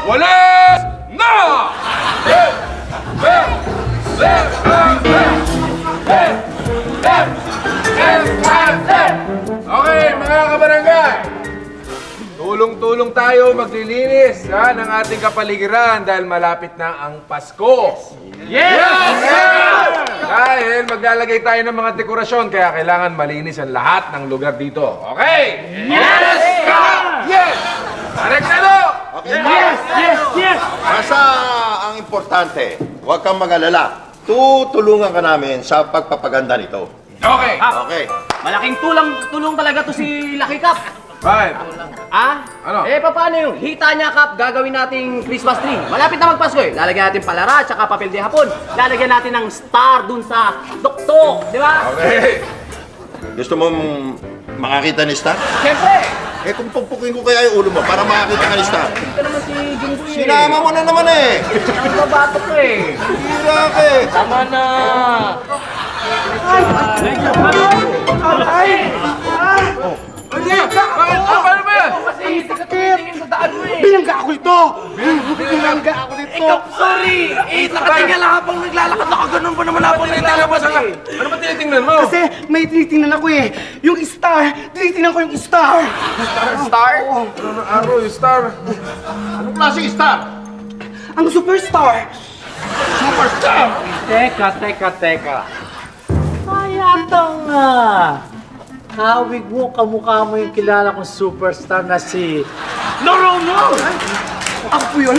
Walis na! Okay, mga kabarangay. Tulong-tulong tayo maglilinis ng ating kapaligiran dahil malapit na ang Pasko. Yes! Dahil maglalagay tayo ng mga dekorasyon kaya kailangan malinis ang lahat ng lugar dito. Okay? Yes! Yes! Areklado! Okay, yes! Basta ang importante, huwag kang mag-alala. Tutulungan ka namin sa pagpapaganda nito. Okay! Okay. Malaking tulong talaga to si Lucky Cup. Bakit? Ah? Ano? Paano yung hita niya, Cup, gagawin nating Christmas tree. Malapit na magpasko eh. Lalagyan natin palara, tsaka papel de hapon. Lalagyan natin ng star dun sa tuktok, di ba? Okay! Gusto mong makakita ni Star? Siyempre! Kung pumpukin ko kaya yung ulo mo para makakita ka ni Star. Ito naman si Jinggoy eh. Sinama mo na naman eh. Ang babato ko eh. Hira ka eh. Tama na! Hindi! Bakit? Paano ba yan? Kasi nakatingin sa daan mo eh. Bilangga ako ito! Bilangga ako nito! Ikaw, sorry! Nakatingin lang habang naglalakad ako. Ganun pa naman habang naglalakad ako eh. Ano ba tinitingnan mo? Kasi may tinitingnan ako eh. Yung star, tinitingnan ko yung star. Star? Ano ng araw yung star? Anong klaseng Star? Ang superstar. Superstar! Teka. Kaya hawig mo, kamukha mo yung kilala kong superstar na si... No! Ako po yun.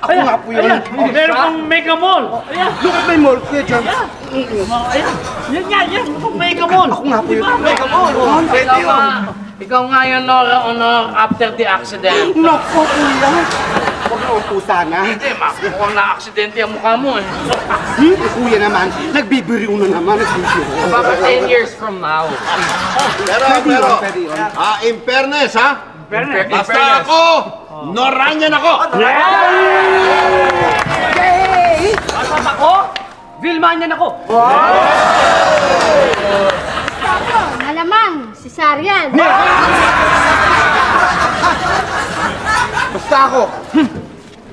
Ako nga po yun. Meron pang Mega Mall! Ayan! Look at my mall, Kuya John. Ayan! Yan! Pang Mega Mall! Ako nga po yun. Mega Mall! Pwede yun. Ikaw nga yung honor after the accident. Nako, Kuya. Huwag na po sana. Hindi, mukhang na-aksidente ang mukha mo eh. Kuya naman, nagbibiriw na naman. Nagbibiriw. Baka 10 years from now. Pero, Pwede yun. in fairness ha? Basta ako, Noranyan ako! Basta ako, Vilmanian ako. Malamang, si Sarian. Basta ako.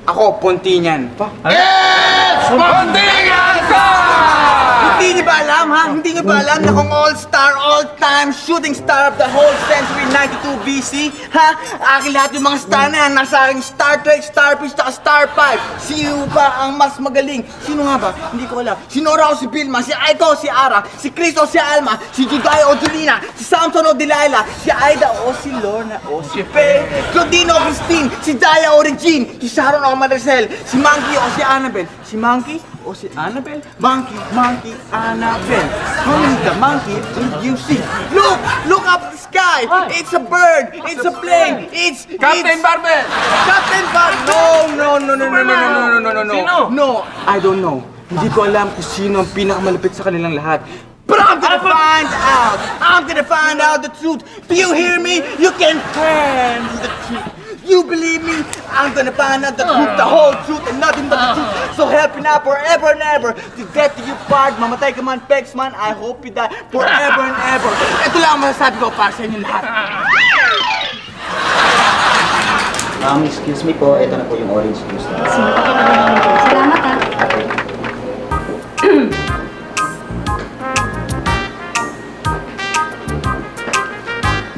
Ako, Pontinian. Yes! Bandingan ka! Hindi niyo ba alam, ha? Hindi niyo ba alam na kung all-star, all-time shooting star of the whole century, 92 BC, ha? Akin lahat yung mga star na yan. Nasa aking Star Trek, Starfish, at Star 5. Sino ba ang mas magaling? Sino nga ba? Hindi ko alam. Si Nora o si Vilma, si Aiko o si Ara, si Chris o si Alma, si Juday o Julina, si Samson o Delilah, si Aida o si Lorna o si Faye, Claudine o Christine, si Daya o Regine, si Sharon o Maricel, si Monkey o si Annabelle, si Monkey o si Annabelle? Monkey, Annabelle. How many the monkey did you see? Look up the sky. It's a bird. It's a plane. It's Captain Barbell! Captain Bar. No. Sino? No, I don't know. Hindi ko alam kung sino ang pinakamalapit sa kanilang lahat. But I'm gonna find out. I'm gonna find out the truth. Do you hear me? You can handle the truth. You believe me? I'm gonna find out the truth, the whole truth, and nothing but the truth. So help me now forever and ever. To get to you part, mamatay ka man, Pex man, I hope you die forever and ever. Ito lang ang masasabi ko para sa inyo lahat. Excuse me po, ito na po yung orange juice. Salamat ha.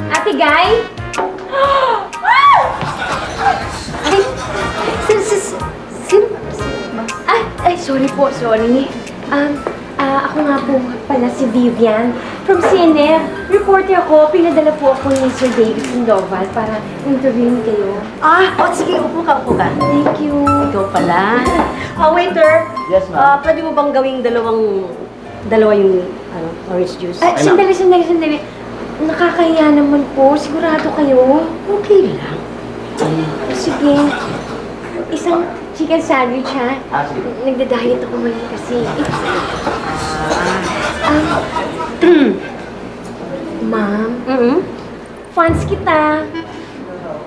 Ate Guy? Ay, sorry po, sorry. Ako nga po pala si Vivian from CNN. Reporter ako, pinadala po ako ni Sir David Sandoval para interviewin kayo. Sige, upo ka. Thank you. Ikaw pala. Waiter. Yes, ma'am. Pwede mo bang gawing dalawa yung orange juice? Sandali. Nakakahiya naman po. Sigurado kayo. Okay lang. Sige. Isang chicken sandwich, ha? Sige. Nagda-diet ako ngayon kasi. Ma'am, fans kita.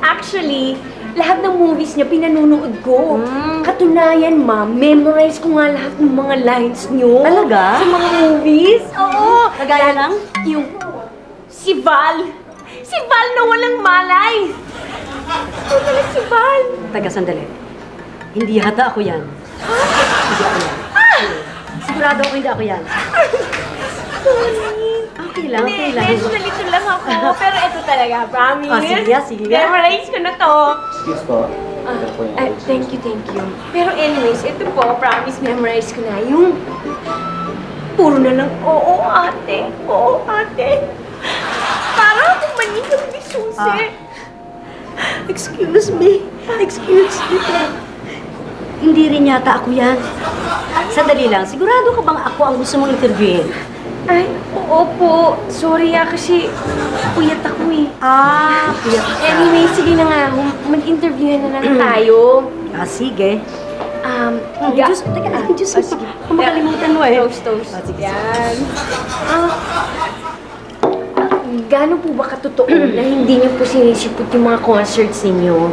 Actually, lahat ng movies niya pinanunood ko. Katunayan, ma'am, memorize ko nga lahat ng mga lines niyo. Talaga? Sa mga movies. Oo. Kagaya lang? Yung si Val. Si Val na walang malay. Si Val. Taga, sandali. Hindi yata ako yan. Hindi ako yan. Sigurado ako hindi ako yan. Okay lang, okay lang. Medyo nalito lang ako. Pero ito talaga, promise. Ah, sige nga, sige nga. Memorize ko na to. Excuse po. Ito po yung audio. Thank you, thank you. Pero anyways, ito po, promise, memorize ko na. Yung puro na lang, oo ate, oo ate. Parang akong manikang bisusi. Excuse me. Excuse me. Hindi rin yata ako yan. Sandali lang, sigurado ka bang ako ang gusto mong interviewin? Ay, oo po. Sorry kasi puyat ako eh. Ah, piyat ka. Anyway, sige na nga, mag-interview na lang tayo. Ah, sige. Diyos, Teka lang, Diyos mo. Kung makalimutan mo eh. Toast. Yan. Gaano po ba katotoo na hindi niyo po sinisipot yung mga concerts ninyo?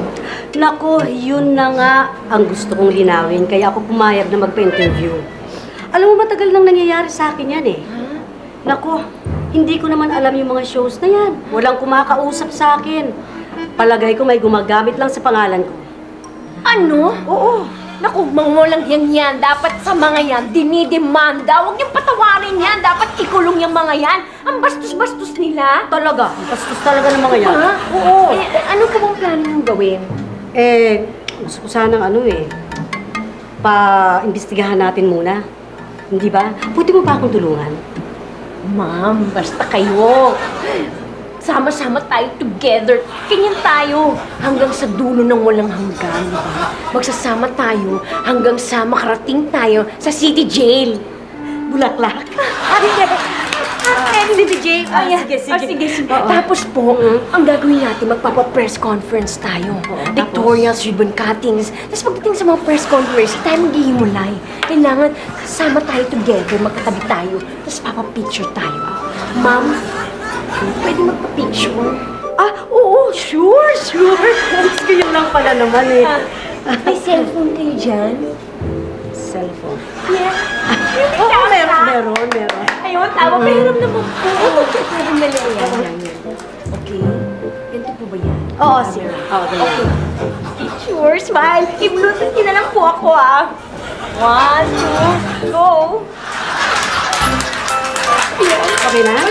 Nako, yun na nga ang gusto kong linawin, kaya ako pumayag na magpa-interview. Alam mo, matagal nang nangyayari sa akin yan eh. Nako, hindi ko naman alam yung mga shows na yan. Walang kumakausap sa akin. Palagay ko may gumagamit lang sa pangalan ko. Ano? Oo. Naku, mangulang yan. Dapat sa mga yan, dinidemanda. Huwag niyong patawarin yan. Dapat ikulong yung mga yan. Ang bastos-bastos nila. Talaga, ang bastos talaga ng mga yan. Ha? Oo. Ano po bang plano niyong gawin? Gusto ko sanang pa-imbestigahan natin muna. Hindi ba? Pwede mo pa akong tulungan? Ma'am, basta kayo. Sama-sama tayo together. Ganyan tayo. Hanggang sa dulo ng walang hanggan, diba? Magsasama tayo hanggang sa makarating tayo sa City Jail. Bulaklak. City Jail. Sige. Tapos po, ang gagawin natin, magpapa-press conference tayo. Pictorials, ribbon cuttings. Tapos pagdating sa mga press conference, tayo maghihimulay. Kailangan kasama tayo together, magkatabi tayo. Tapos papa-picture tayo. Ma'am, pwede magpa-picture? Oo, sure. Gusto yun lang pala naman eh. May cellphone kayo dyan? Cellphone. Yeah. Oo, meron. Ayun, tama. Pahiram naman po. Parang mali yan. Okay. Ganito po ba yan? Oo, sige. Oo, ganyan. Sure, smile. I-bluetooth niyo na lang po ako, 1, 2, go! Okay na?